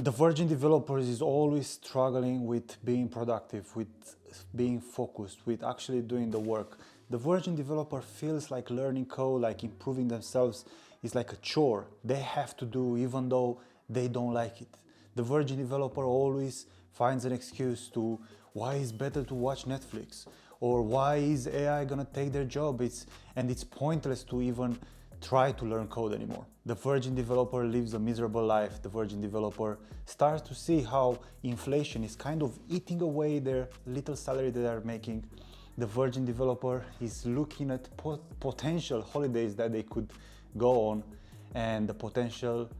The virgin developers is always struggling with being productive, with being focused, with actually doing the work. The virgin developer feels like learning code, like improving themselves is like a chore they have to do even though they don't like it. The virgin developer always finds an excuse to why it's better to watch Netflix, or why is AI gonna take their job, and it's pointless to even try to learn code anymore. The virgin developer lives a miserable life. The virgin developer starts to see how inflation is kind of eating away their little salary that they're making. The virgin developer is looking at potential holidays that they could go on and the potential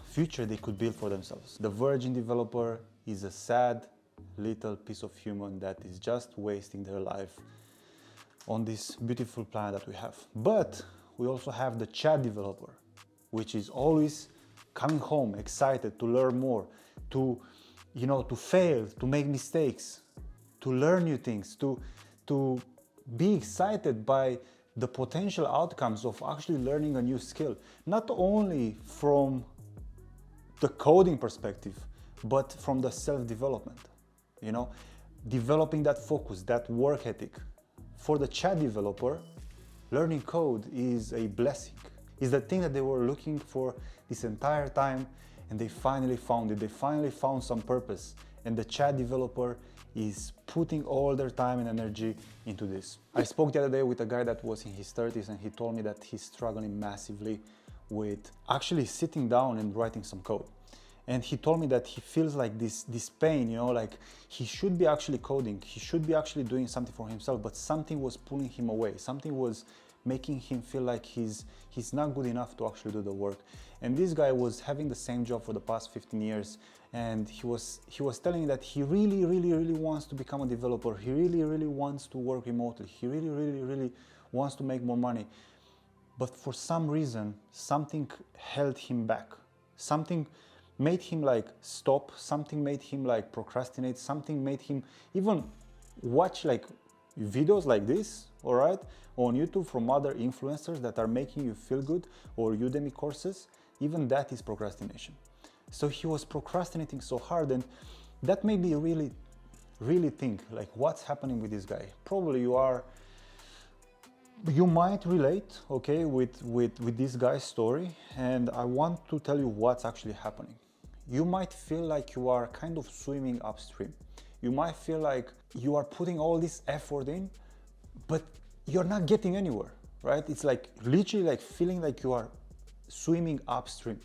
future they could build for themselves. The virgin developer is a sad little piece of human that is just wasting their life on this beautiful planet that we have. But we also have the chat developer, which is always coming home excited to learn more, to fail, to make mistakes, to learn new things, to be excited by the potential outcomes of actually learning a new skill, not only from the coding perspective, but from the self-development, developing that focus, that work ethic. For the chat developer, learning code is a blessing. It's the thing that they were looking for this entire time, and they finally found it. They finally found some purpose, and the chat developer is putting all their time and energy into this. I spoke the other day with a guy that was in his 30s, and he told me that he's struggling massively with actually sitting down and writing some code. And he told me that he feels like this pain, like he should be actually coding, he should be actually doing something for himself, but something was pulling him away. Something was making him feel like he's not good enough to actually do the work. And this guy was having the same job for the past 15 years, and he was telling me that he really wants to become a developer. He really wants to work remotely. He really wants to make more money. But for some reason, something held him back. Something made him like stop, something made him like procrastinate, something made him even watch like videos like this, all right, on YouTube from other influencers that are making you feel good, or Udemy courses. Even that is procrastination. So he was procrastinating so hard, and that made me really think like, what's happening with this guy? Probably you might relate, okay, with this guy's story, and I want to tell you what's actually happening. You might feel like you are kind of swimming upstream. You might feel like you are putting all this effort in, but you're not getting anywhere, right? It's like literally like feeling like you are swimming upstream.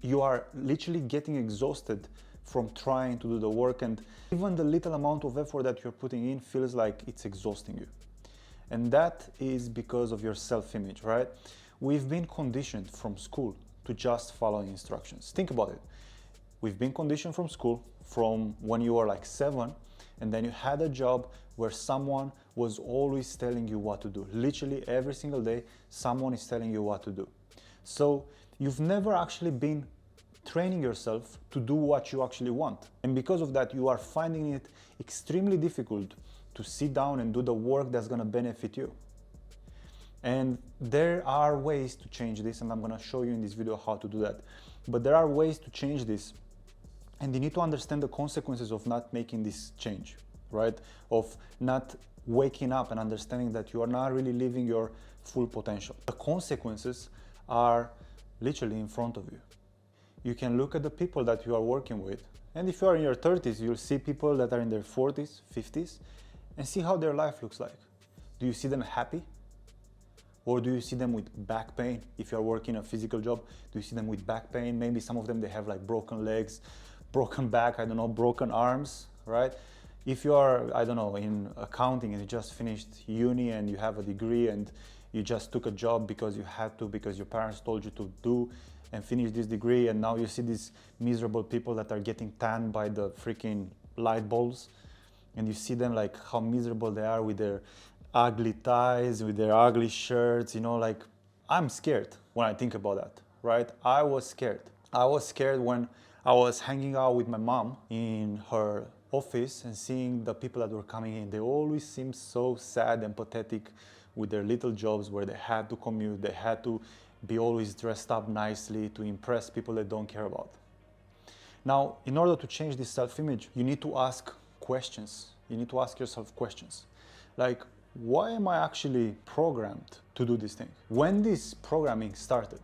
You are literally getting exhausted from trying to do the work, and even the little amount of effort that you're putting in feels like it's exhausting you. And that is because of your self-image, right? We've been conditioned from school to just follow instructions. Think about it. We've been conditioned from school from when you were like 7, and then you had a job where someone was always telling you what to do. Literally every single day, someone is telling you what to do. So you've never actually been training yourself to do what you actually want. And because of that, you are finding it extremely difficult to sit down and do the work that's gonna benefit you. And there are ways to change this, and I'm gonna show you in this video how to do that. But there are ways to change this, and you need to understand the consequences of not making this change, right? Of not waking up and understanding that you are not really living your full potential. The consequences are literally in front of you. You can look at the people that you are working with, and if you are in your 30s, you'll see people that are in their 40s, 50s, and see how their life looks like. Do you see them happy? Or do you see them with back pain? If you're working a physical job, do you see them with back pain? Maybe some of them, they have like broken legs, broken back, I don't know, broken arms, right? If you are, I don't know, in accounting and you just finished uni and you have a degree and you just took a job because you had to, because your parents told you to do and finish this degree, and now you see these miserable people that are getting tanned by the freaking light bulbs, and you see them like how miserable they are with their ugly ties, with their ugly shirts, like I'm scared when I think about that, right? I was scared. I was scared when I was hanging out with my mom in her office and seeing the people that were coming in. They always seemed so sad and pathetic with their little jobs where they had to commute, they had to be always dressed up nicely to impress people they don't care about. Now, in order to change this self-image, you need to ask questions. You need to ask yourself questions. Like, why am I actually programmed to do this thing? When this programming started?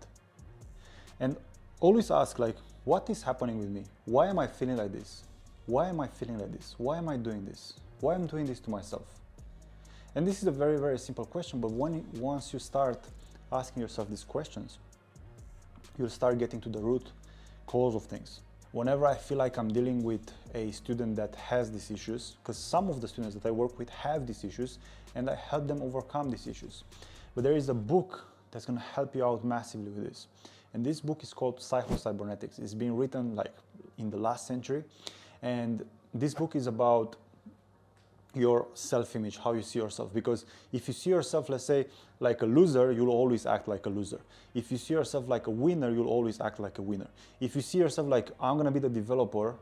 And always ask, like, what is happening with me? Why am I feeling like this? Why am I feeling like this? Why am I doing this? Why am I doing this to myself? And this is a very, very simple question, but once you start asking yourself these questions, you'll start getting to the root cause of things. Whenever I feel like I'm dealing with a student that has these issues, because some of the students that I work with have these issues, and I help them overcome these issues. But there is a book that's going to help you out massively with this. And this book is called Psycho-Cybernetics. It's been written like in the last century. And this book is about your self-image, how you see yourself. Because if you see yourself, let's say, like a loser, you'll always act like a loser. If you see yourself like a winner, you'll always act like a winner. If you see yourself like, I'm gonna be the developer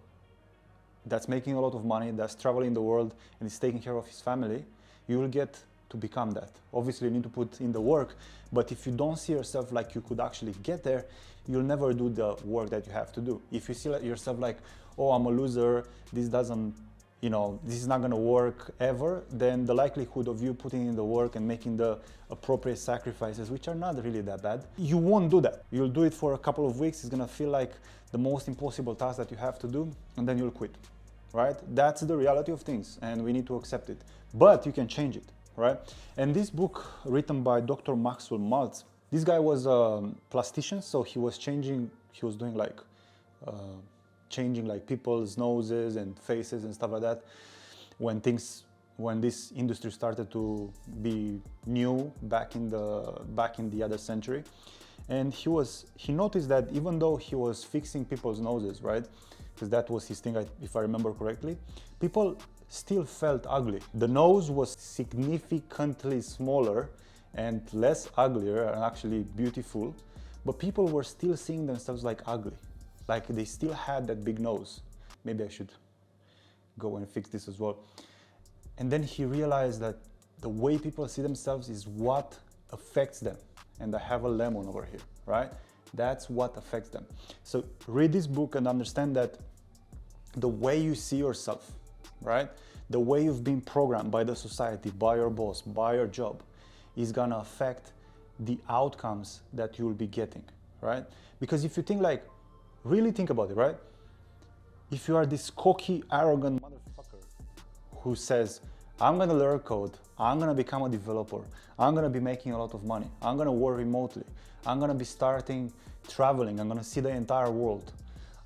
that's making a lot of money, that's traveling the world and is taking care of his family, you will get to become that. Obviously, you need to put in the work, but if you don't see yourself like you could actually get there, you'll never do the work that you have to do. If you see yourself like, oh, I'm a loser, this doesn't, this is not going to work ever, then the likelihood of you putting in the work and making the appropriate sacrifices, which are not really that bad, you won't do that. You'll do it for a couple of weeks. It's going to feel like the most impossible task that you have to do, and then you'll quit, right? That's the reality of things, and we need to accept it. But you can change it, right? And this book, written by Dr. Maxwell Maltz, this guy was a plastician, so he was doing like changing like people's noses and faces and stuff like that when this industry started to be new back in the other century. And he noticed that even though he was fixing people's noses, right, because that was his thing, if I remember correctly, people still felt ugly. The nose was significantly smaller and less uglier and actually beautiful, but people were still seeing themselves like ugly. Like they still had that big nose. Maybe I should go and fix this as well. And then he realized that the way people see themselves is what affects them. And I have a lemon over here, right? That's what affects them. So read this book and understand that the way you see yourself, right? The way you've been programmed by the society, by your boss, by your job, is gonna affect the outcomes that you'll be getting, right? Because if you really think about it, right? If you are this cocky, arrogant motherfucker who says, I'm gonna learn code, I'm gonna become a developer, I'm gonna be making a lot of money, I'm gonna work remotely, I'm gonna be starting traveling, I'm gonna see the entire world,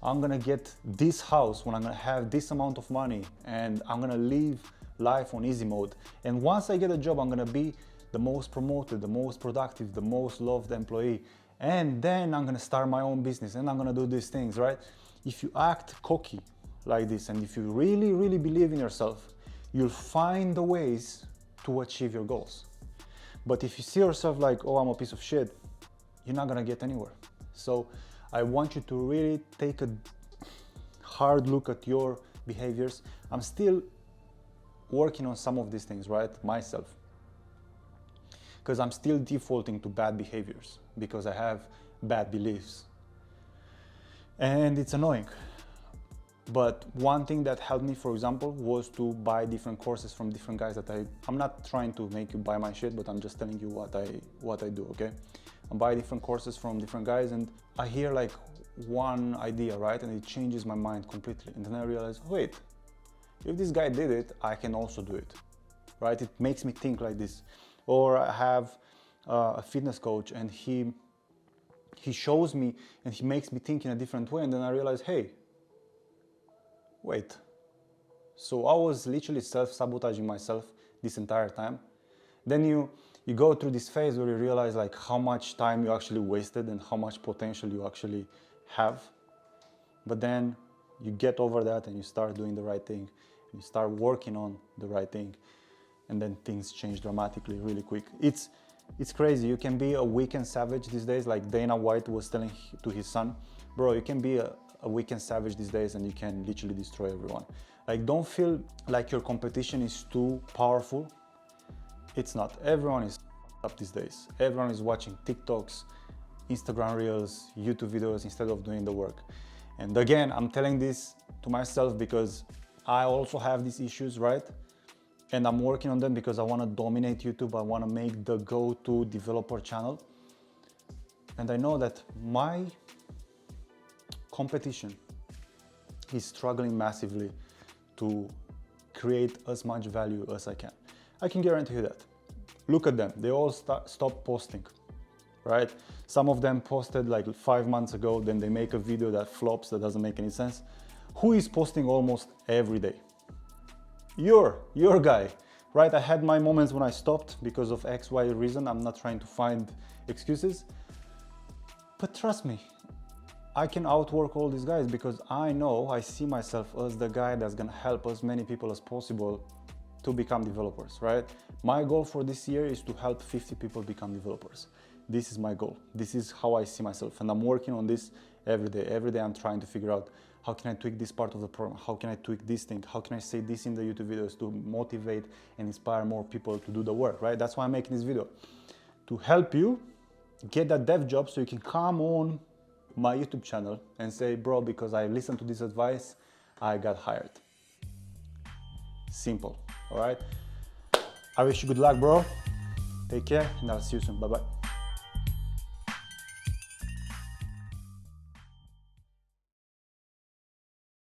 I'm gonna get this house when I'm gonna have this amount of money, and I'm gonna live life on easy mode. And once I get a job, I'm gonna be the most promoted, the most productive, the most loved employee. And then I'm gonna start my own business and I'm gonna do these things, right? If you act cocky like this, and if you really, really believe in yourself, you'll find the ways to achieve your goals. But if you see yourself like, oh, I'm a piece of shit, you're not gonna get anywhere. So I want you to really take a hard look at your behaviors. I'm still working on some of these things, right? Myself. Because I'm still defaulting to bad behaviors because I have bad beliefs. And it's annoying. But one thing that helped me, for example, was to buy different courses from different guys that I'm not trying to make you buy my shit, but I'm just telling you what I do, okay? I buy different courses from different guys and I hear like one idea, right? And it changes my mind completely. And then I realize, wait, if this guy did it, I can also do it, right? It makes me think like this. Or I have a fitness coach and he shows me and he makes me think in a different way, and then I realize, hey, wait, so I was literally self-sabotaging myself this entire time. Then you go through this phase where you realize like how much time you actually wasted and how much potential you actually have. But then you get over that and you start doing the right thing, and you start working on the right thing. And then things change dramatically really quick. It's crazy. You can be a weekend savage these days, like Dana White was telling to his son, bro, you can be a weekend savage these days and you can literally destroy everyone. Like, don't feel like your competition is too powerful. It's not. Everyone is up these days. Everyone is watching TikToks, Instagram Reels, YouTube videos instead of doing the work. And again, I'm telling this to myself because I also have these issues, right? And I'm working on them because I want to dominate YouTube. I want to make the go-to developer channel. And I know that my competition is struggling massively to create as much value as I can. I can guarantee you that. Look at them, they all stop posting, right? Some of them posted like 5 months ago, then they make a video that flops, that doesn't make any sense. Who is posting almost every day? Your guy, right? I had my moments when I stopped because of X, Y reason. I'm not trying to find excuses, but trust me, I can outwork all these guys because I know, I see myself as the guy that's gonna help as many people as possible to become developers, right? My goal for this year is to help 50 people become developers. This is my goal. This is how I see myself. And I'm working on this every day. Every day I'm trying to figure out how can I tweak this part of the program? How can I tweak this thing? How can I say this in the YouTube videos to motivate and inspire more people to do the work, right? That's why I'm making this video. To help you get that dev job so you can come on my YouTube channel and say, bro, because I listened to this advice, I got hired. Simple, all right? I wish you good luck, bro. Take care, and I'll see you soon. Bye-bye.